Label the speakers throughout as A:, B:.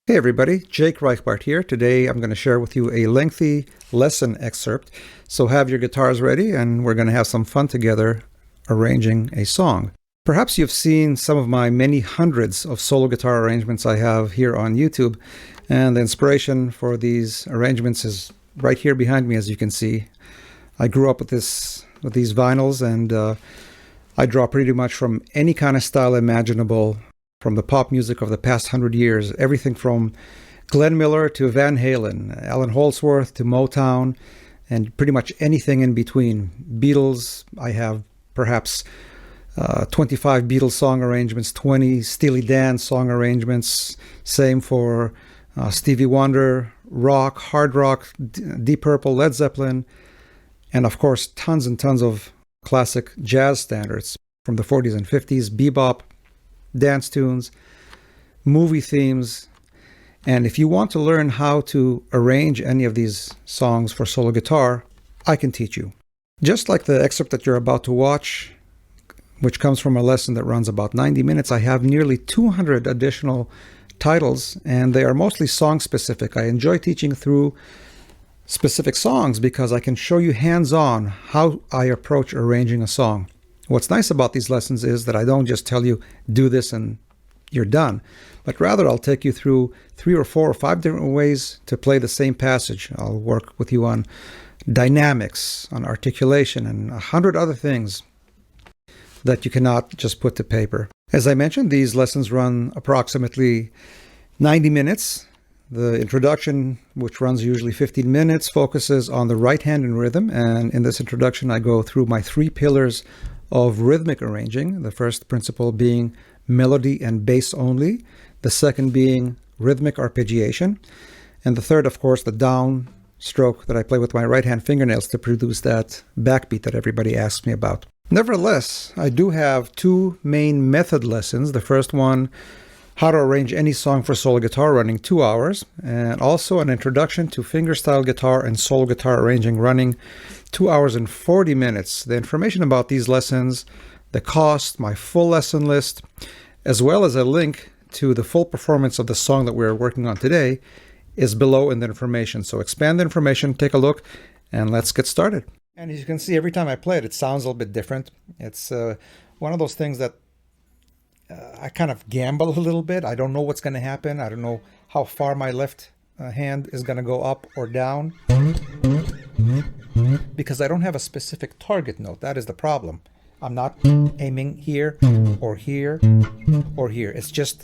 A: Hey everybody, Jake Reichbart here. Today I'm going to share with you a lengthy lesson excerpt. So have your guitars ready and we're going to have some fun together arranging a song. Perhaps you've seen some of my many hundreds of solo guitar arrangements I have here on YouTube, and the inspiration for these arrangements is right here behind me, as you can see. I grew up with these vinyls, and I draw pretty much from any kind of style imaginable from the pop music of the past 100 years, everything from Glenn Miller to Van Halen, Alan Holdsworth to Motown, and pretty much anything in between. Beatles, I have perhaps 25 Beatles song arrangements, 20 Steely Dan song arrangements, same for Stevie Wonder, rock, hard rock, Deep Purple, Led Zeppelin, and of course tons and tons of classic jazz standards from the 40s and 50s, bebop, dance tunes, movie themes. And if you want to learn how to arrange any of these songs for solo guitar, I can teach you. Just like the excerpt that you're about to watch, which comes from a lesson that runs about 90 minutes, I have nearly 200 additional titles, and they are mostly song specific. I enjoy teaching through specific songs because I can show you hands-on how I approach arranging a song. What's nice about these lessons is that I don't just tell you, do this and you're done, but rather I'll take you through 3 or 4 or 5 different ways to play the same passage. I'll work with you on dynamics, on articulation, and 100 other things that you cannot just put to paper. As I mentioned, these lessons run approximately 90 minutes. The introduction, which runs usually 15 minutes, focuses on the right hand and rhythm, and in this introduction I go through my 3 pillars of rhythmic arranging, the first principle being melody and bass only, the second being rhythmic arpeggiation, and the third, of course, the down stroke that I play with my right hand fingernails to produce that backbeat that everybody asks me about. Nevertheless, I do have 2 main method lessons. The first one, how to arrange any song for solo guitar, running 2 hours, and also an introduction to fingerstyle guitar and solo guitar arranging, running 2 hours and 40 minutes. The information about these lessons, the cost, my full lesson list, as well as a link to the full performance of the song that we're working on today is below in the information. So expand the information, take a look, and let's get started. And as you can see, every time I play it, it sounds a little bit different. It's one of those things that I kind of gamble a little bit. I don't know what's going to happen. I don't know how far my left hand is going to go up or down, because I don't have a specific target note. That is the problem. I'm not aiming here or here or here. It's just...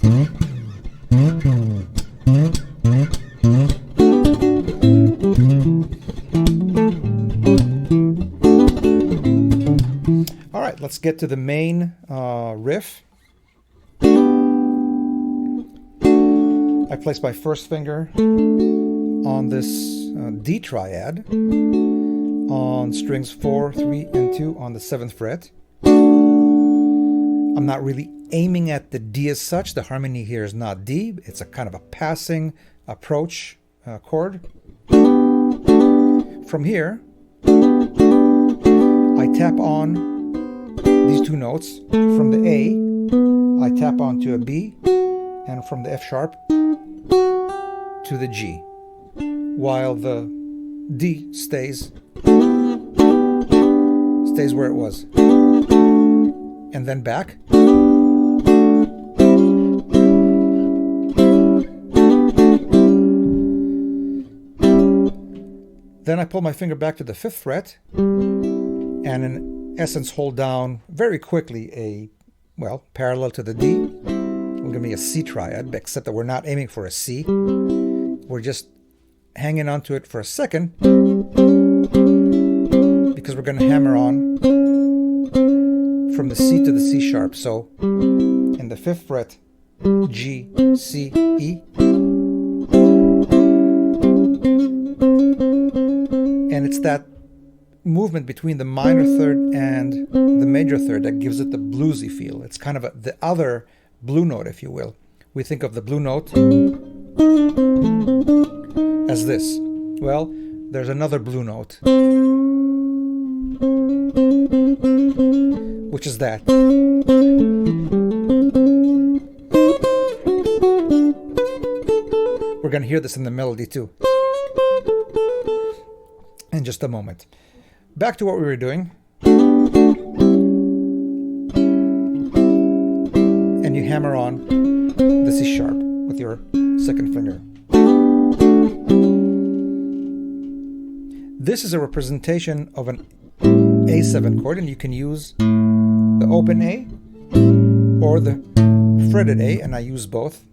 A: All right, let's get to the main riff. I place my first finger on this D triad on strings 4, 3, and 2 on the 7th fret. I'm not really aiming at the D as such. The harmony here is not D. It's a kind of a passing approach chord. From here, I tap on these 2 notes. From the A, I tap onto a B, and from the F sharp to the G, while the D stays where it was, and then back. Then I pull my finger back to the 5th fret, and in essence hold down very quickly a, well, parallel to the D. Will give me a C triad, except that we're not aiming for a C. We're just hanging on to it for a second, because we're going to hammer on from the C to the C sharp. So in the 5th fret, G, C, E. And it's that movement between the minor third and the major third that gives it the bluesy feel. It's kind of the other blue note, if you will. We think of the blue note as this. Well, there's another blue note, which is that. We're going to hear this in the melody too in just a moment. Back to what we were doing. And you hammer on the C sharp with your second finger. This is a representation of an A7 chord, and you can use the open A or the fretted A, and I use both.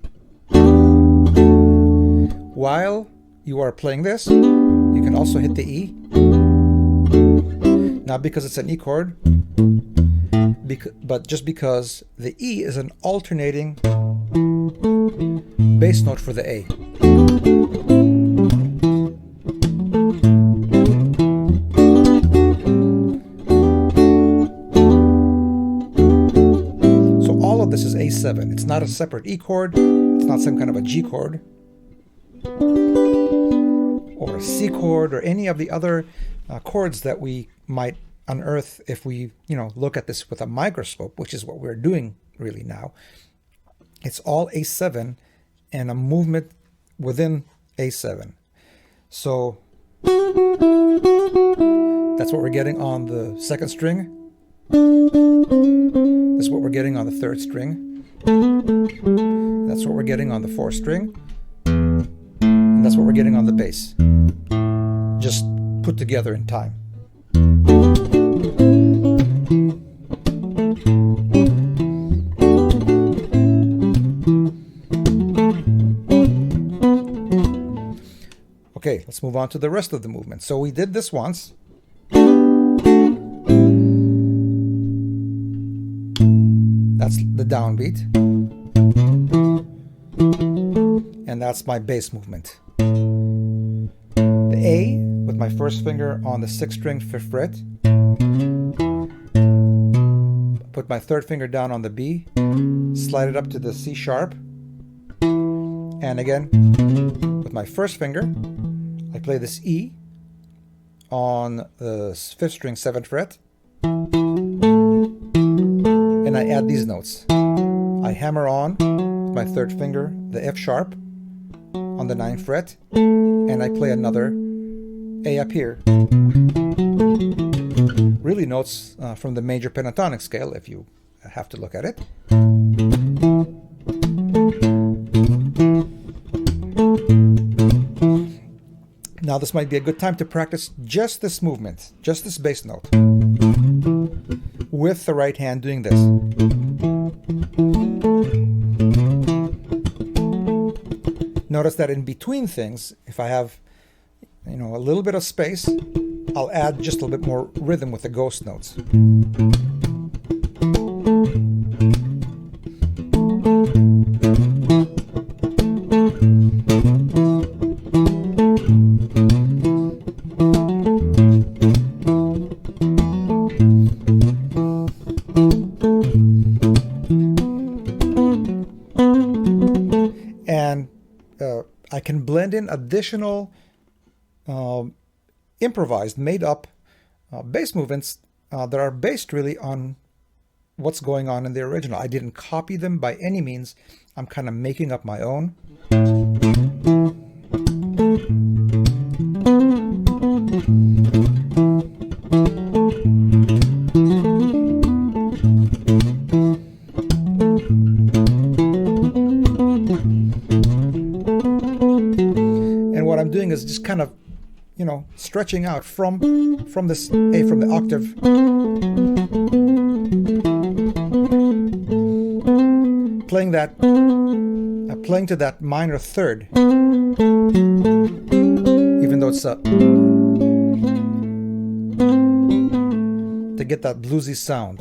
A: While you are playing this, you can also hit the E. Not because it's an E chord, but just because the E is an alternating bass note for the A. So all of this is A7. It's not a separate E chord. It's not some kind of a G chord or a C chord or any of the other chords that we might unearth if we, look at this with a microscope, which is what we're doing really now. It's all A7 and a movement within A7. So that's what we're getting on the second string. That's what we're getting on the third string. That's what we're getting on the fourth string. And that's what we're getting on the bass. Just put together in time. Okay, let's move on to the rest of the movement. So we did this once. That's the downbeat. And that's my bass movement. The A with my first finger on the 6th string, 5th fret. Put my third finger down on the B. Slide it up to the C sharp. And again, with my first finger, I play this E on the 5th string, 7th fret. And I add these notes. I hammer on with my third finger the F sharp on the 9th fret, and I play another A up here. Really notes from the major pentatonic scale, if you have to look at it. Now this might be a good time to practice just this movement, just this bass note, with the right hand doing this. Notice that in between things, if I have, a little bit of space, I'll add just a little bit more rhythm with the ghost notes. And I can blend in additional improvised, made up bass movements that are based really on what's going on in the original. I didn't copy them by any means. I'm kind of making up my own. And what I'm doing is just kind of, stretching out from this A, from the octave, playing to that minor third, even though it's to get that bluesy sound.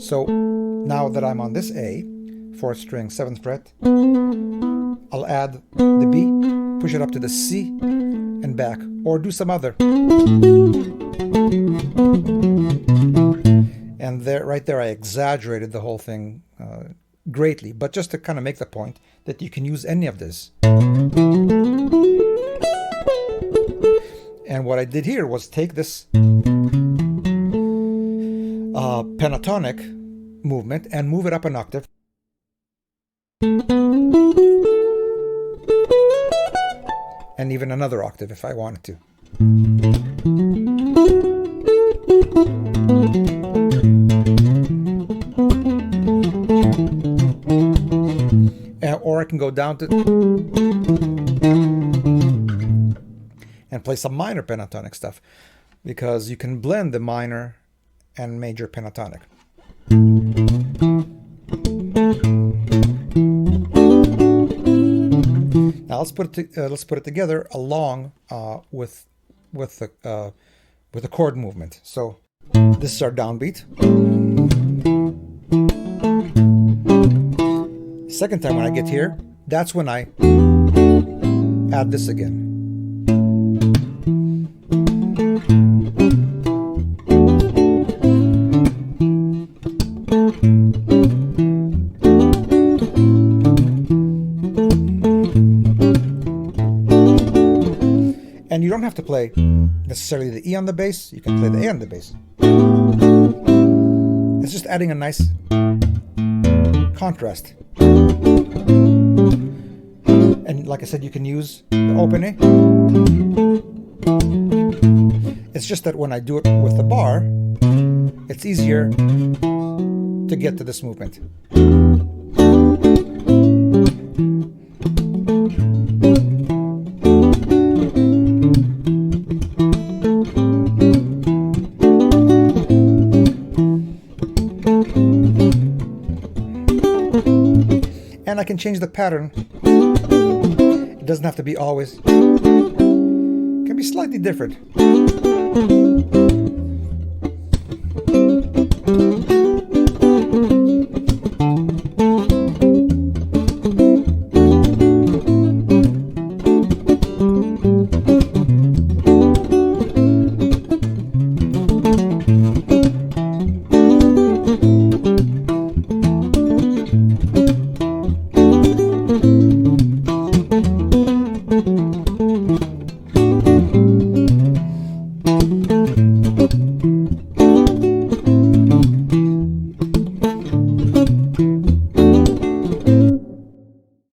A: So now that I'm on this A, 4th string, 7th fret, I'll add the B, push it up to the C and back, or do some other. And right there I exaggerated the whole thing greatly, but just to kind of make the point that you can use any of this. And what I did here was take this pentatonic movement and move it up an octave. and even another octave if I wanted to. Or I can go down to and play some minor pentatonic stuff, because you can blend the minor and major pentatonic. Now let's put it together along with the chord movement. So this is our downbeat. Second time when I get here, that's when I add this again. And you don't have to play necessarily the E on the bass, you can play the A on the bass. It's just adding a nice contrast. And like I said, you can use the open A. It's just that when I do it with the bar, it's easier to get to this movement. And I can change the pattern. It doesn't have to be always. It can be slightly different.